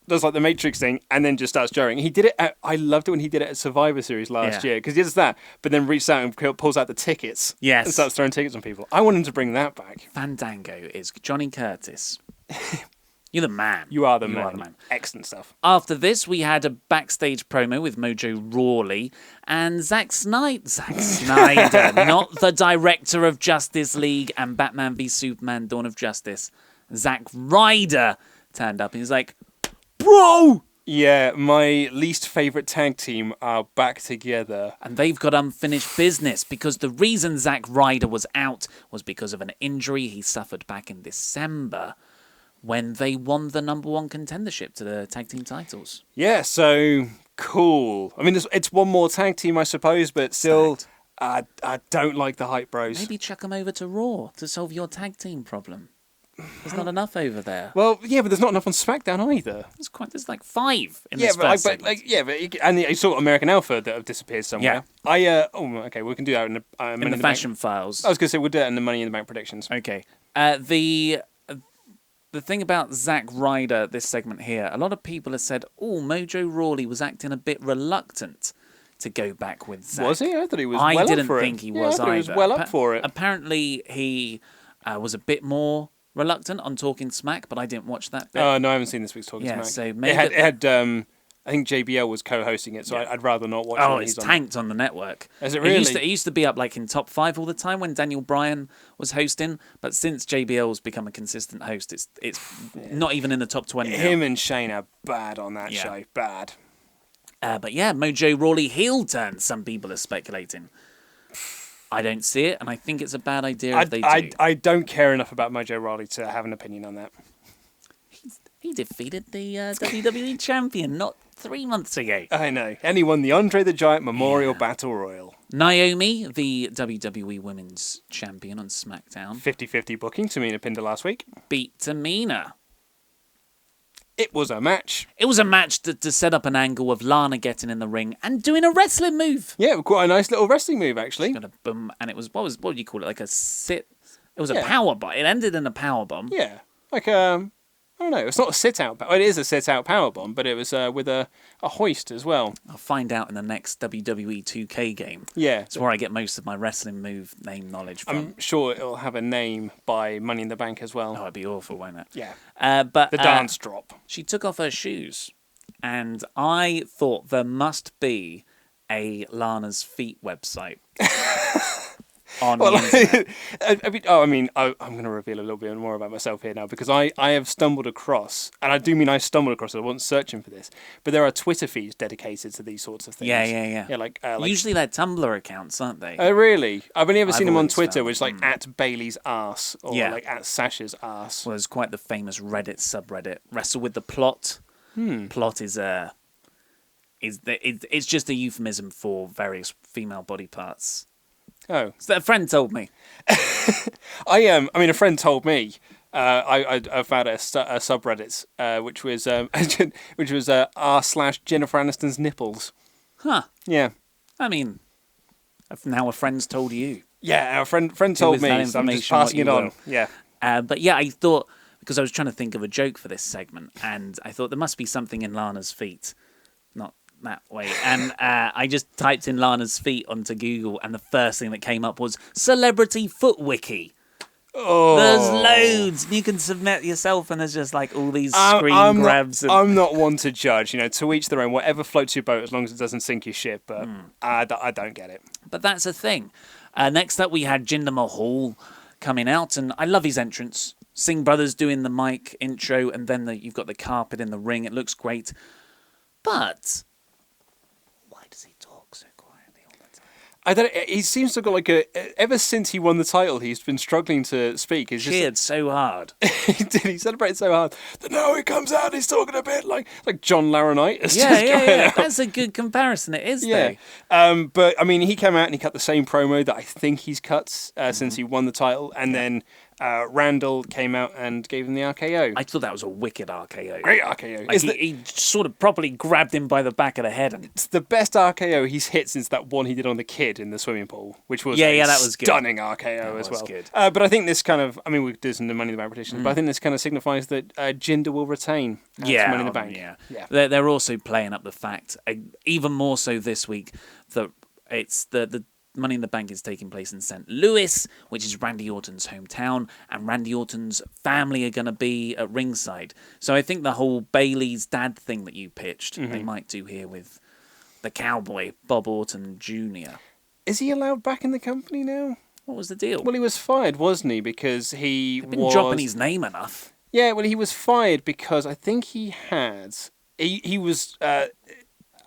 does like the Matrix thing, and then just starts jarring. He did it. I loved it when he did it at Survivor Series last year, because he does that, but then reaches out and pulls out the tickets. Yes. And starts throwing tickets on people. I want him to bring that back. Fandango is Johnny Curtis. You're the man. You are the man. Excellent stuff. After this, we had a backstage promo with Mojo Rawley and Zack Snyder, not the director of Justice League and Batman v Superman: Dawn of Justice. Zack Ryder turned up and he's like, "Bro!" Yeah, my least favourite tag team are back together. And they've got unfinished business because the reason Zack Ryder was out was because of an injury he suffered back in December when they won the #1 contendership to the tag team titles. Yeah, so cool. I mean, it's one more tag team, I suppose, but still, I don't like the Hype Bros. Maybe chuck them over to Raw to solve your tag team problem. There's not enough over there. Well, yeah, but there's not enough on SmackDown either. There's like 5 in this first segment. And you saw American Alpha that have disappeared somewhere. Yeah. Okay, we can do that in the Fashion Files. I was going to say we'll do that in the Money in the Bank predictions. Okay. The thing about Zack Ryder, this segment here, a lot of people have said, Mojo Rawley was acting a bit reluctant to go back with Zack. Was he? I thought he was well up for it. I didn't think he was either. He was well up for it. Apparently, he was a bit more reluctant on Talking Smack, but I didn't watch that bit. Oh, no, I haven't seen this week's Talking Smack. So maybe it had I think JBL was co-hosting it, so I'd rather not watch it. Oh, it's tanked on the network. Is it really? It used to be up like in top 5 all the time when Daniel Bryan was hosting, but since JBL's become a consistent host, it's not even in the top 20 now. Him and Shane are bad on that show. Bad. But yeah, Mojo Rawley heel turn, some people are speculating. I don't see it, and I think it's a bad idea if they do. I don't care enough about Mojo Rawley to have an opinion on that. He defeated the WWE champion not 3 months ago. I know. And he won the Andre the Giant Memorial Battle Royal. Naomi, the WWE Women's Champion on SmackDown. 50-50 booking. Tamina pinned her last week. Beat Tamina. It was a match. It was a match to set up an angle of Lana getting in the ring and doing a wrestling move. Yeah, quite a nice little wrestling move, actually. Got a boom, and it was what would you call it? Like a sit. It was a power bomb. It ended in a power bomb. Yeah, like I don't know. It's not a sit-out. It is a sit-out powerbomb, but it was with a hoist as well. I'll find out in the next WWE 2K game. Yeah. It's where I get most of my wrestling move name knowledge from. I'm sure it'll have a name by Money in the Bank as well. Oh, it'd be awful, won't it? Yeah. But the dance drop. She took off her shoes, and I thought there must be a Lana's Feet website. On the internet. I'm going to reveal a little bit more about myself here now because I have stumbled across, and I do mean I stumbled across it, I wasn't searching for this, but there are Twitter feeds dedicated to these sorts of things. Yeah. Yeah, like usually they're Tumblr accounts, aren't they? Oh, really? I've only ever seen them on Twitter, which is like at Bailey's arse or like at Sasha's arse. Well, there's quite the famous Reddit subreddit, Wrestle with the Plot. Plot is it's just a euphemism for various female body parts. Oh, so a friend told me. a friend told me. I found a subreddit which was r/Jennifer Aniston's nipples. Huh. Yeah. I mean, now a friend's told you. Yeah, a friend told me, so I'm just passing it on. Yeah. But yeah, I thought, because I was trying to think of a joke for this segment, and I thought there must be something in Lana's feet. Not that way. And I just typed in Lana's feet onto Google, and the first thing that came up was Celebrity Foot Wiki. Oh. There's loads. You can submit yourself, and there's just like all these screen grabs. I'm not one to judge. To each their own. Whatever floats your boat, as long as it doesn't sink your ship. But I don't get it. But that's a thing. Next up, we had Jinder Mahal coming out, and I love his entrance. Singh Brothers doing the mic intro, and then you've got the carpet in the ring. It looks great. But why does he talk so quietly all the time? He seems to have got ever since he won the title, he's been struggling to speak. He's cheered so hard. He did. He celebrated so hard that now he comes out, he's talking a bit like John Laurinaitis. Yeah. That's a good comparison. It is, though. But he came out and he cut the same promo that I think he's cut since he won the title, and then Randall came out and gave him the RKO. I thought that was a wicked RKO. Great RKO. He sort of properly grabbed him by the back of the head. It's the best RKO he's hit since that one he did on the kid in the swimming pool, which was that was stunning RKO as well. Good. But I think this kind of, we did some Money in the Bank predictions, but I think this kind of signifies that Jinder will retain Money in the Bank. Yeah. They're also playing up the fact, even more so this week, that it's the Money in the Bank is taking place in St. Louis, which is Randy Orton's hometown, and Randy Orton's family are going to be at ringside. So I think the whole Bailey's dad thing that you pitched, they might do here with the cowboy, Bob Orton Jr. Is he allowed back in the company now? What was the deal? Well, he was fired, wasn't he? Because They've been dropping his name enough. Yeah, well, he was fired because I think he had... He was...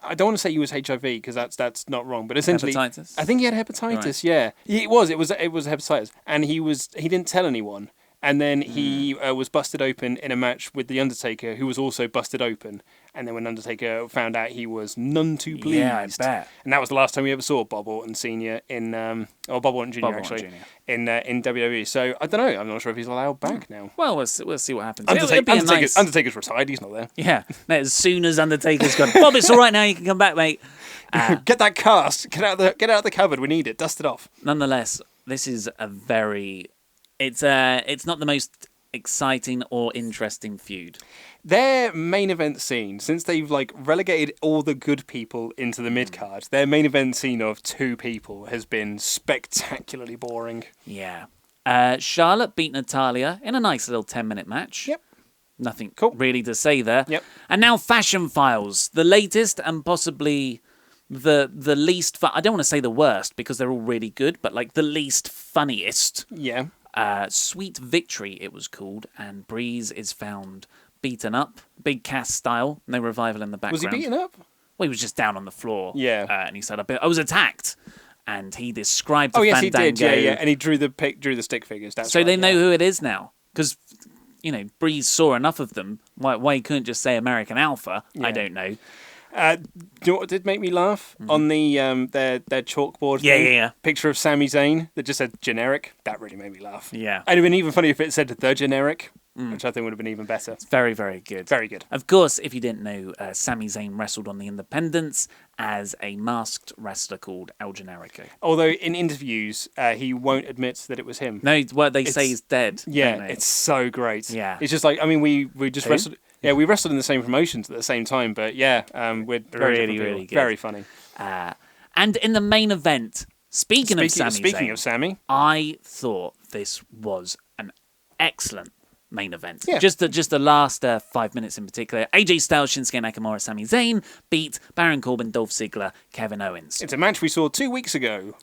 I don't want to say he was HIV because that's not wrong, but essentially... Hepatitis? I think he had hepatitis, Right. yeah. It was hepatitis. And he didn't tell anyone. And then he was busted open in a match with The Undertaker, who was also busted open. And then when Undertaker found out, he was none too pleased. Yeah, I bet. And that was the last time we ever saw Bob Orton Sr. in... or Bob Orton Jr., actually. In WWE. So, I don't know. I'm not sure if he's allowed back now. Well, we'll see what happens. Undertaker's retired. He's not there. Yeah. As soon as Undertaker's gone, Bob, it's all right now. You can come back, mate. Get that cast. Get out of the cupboard. We need it. Dust it off. Nonetheless, this is a very... It's not the most exciting or interesting feud. Their main event scene, since they've relegated all the good people into the mid card, their main event scene of 2 people has been spectacularly boring. Yeah. Charlotte beat Natalya in a nice little 10-minute match. Yep. Nothing Cool. really to say there. Yep. And now Fashion Files, the latest and possibly the least fun. I don't want to say the worst because they're all really good, but the least funniest. Yeah. Sweet Victory, it was called, and Breeze is found beaten up, Big Cass style, no revival in the background. Was he beaten up? Well, he was just down on the floor. Yeah. And he said, I was attacked. And he described the Oh, yes, Fandango. he did, yeah. And he drew the stick figures. That's So right, they know who it is now. Because, Breeze saw enough of them. Why he couldn't just say American Alpha, I don't know. Do you know what did make me laugh? On the their chalkboard Yeah. picture of Sami Zayn that just said generic. That really made me laugh. Yeah. It'd have been even funny if it said the generic, which I think would have been even better. Very, very good. Very good. Of course, if you didn't know, Sami Zayn wrestled on the Independents as a masked wrestler called El Generico. Although in interviews, he won't admit that it was him. No, what they say is dead. Yeah, don't they? it's so great. Yeah. It's just we just Who? wrestled. Yeah, we wrestled in the same promotions at the same time, but we're very different Really, people. really good. Very funny. And in the main event, speaking of Sami Zayn, of Sami, I thought this was an excellent main event. Yeah. Just the last 5 minutes in particular. AJ Styles, Shinsuke Nakamura, Sami Zayn beat Baron Corbin, Dolph Ziggler, Kevin Owens. it's a match we saw 2 weeks ago.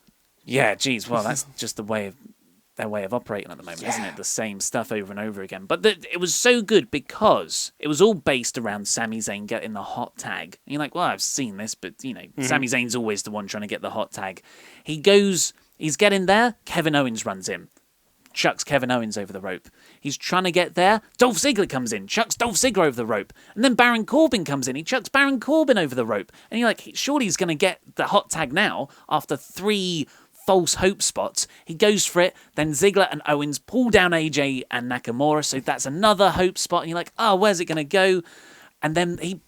Yeah, geez, well, that's just their way of operating at the moment, isn't it? The same stuff over and over again. But it was so good because it was all based around Sami Zayn getting the hot tag. And you're like, well, I've seen this, but, Sami Zayn's always the one trying to get the hot tag. He's getting there, Kevin Owens runs in. Chucks Kevin Owens over the rope. He's trying to get there. Dolph Ziggler comes in, chucks Dolph Ziggler over the rope. And then Baron Corbin comes in. He chucks Baron Corbin over the rope. And you're like, surely he's going to get the hot tag now after 3 false hope spots. He goes for it. Then Ziggler and Owens pull down AJ and Nakamura. So that's another hope spot. And you're like, oh, where's it going to go? And then he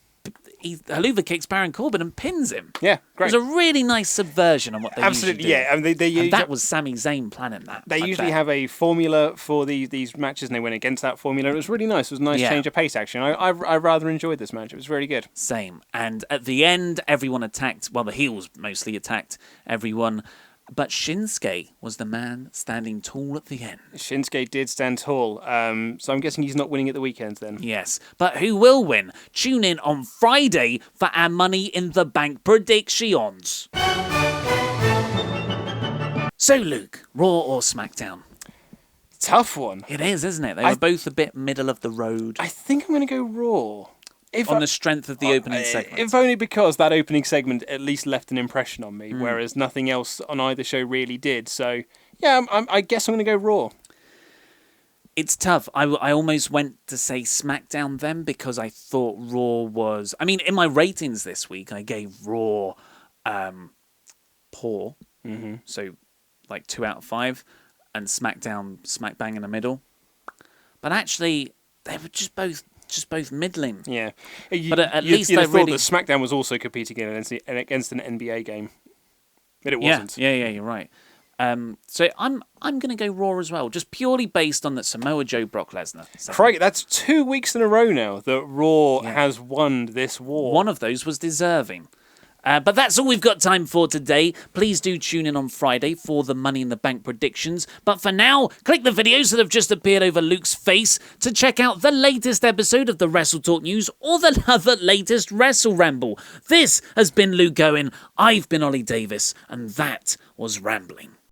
haluva kicks Baron Corbin and pins him. Yeah, great. It was a really nice subversion on what they Absolutely, usually do. yeah. I mean, And that was Sami Zayn planning that. They I usually bet. have a formula for these matches, and they went against that formula. It was really nice. It was a nice change of pace, actually. I rather enjoyed this match. It was really good. Same. And at the end, everyone attacked. Well, the heels mostly attacked everyone. But Shinsuke was the man standing tall at the end. Shinsuke did stand tall, so I'm guessing he's not winning at the weekends then. Yes. But who will win? Tune in on Friday for our Money in the Bank predictions. So, Luke, Raw or SmackDown? Tough one. It is, isn't it? They were both a bit middle of the road. I think I'm going to go Raw. On the strength of the opening segment. If only because that opening segment at least left an impression on me, whereas nothing else on either show really did. So, yeah, I guess I'm going to go Raw. It's tough. I almost went to say SmackDown then because I thought Raw was... I mean, in my ratings this week, I gave Raw poor. Mm-hmm. So, 2 out of 5. And SmackDown smack bang in the middle. But actually, they were just both middling. Yeah. But at least you'd they have thought really... that SmackDown was also competing against an NBA game. But it wasn't. Yeah, you're right. So I'm going to go Raw as well, just purely based on that Samoa Joe, Brock Lesnar. Craig, that's 2 weeks in a row now that Raw has won this war. One of those was deserving. But that's all we've got time for today. Please do tune in on Friday for the Money in the Bank predictions. But for now, click the videos that have just appeared over Luke's face to check out the latest episode of the WrestleTalk News or the other latest WrestleRamble. This has been Luke Owen, I've been Ollie Davis, and that was Rambling.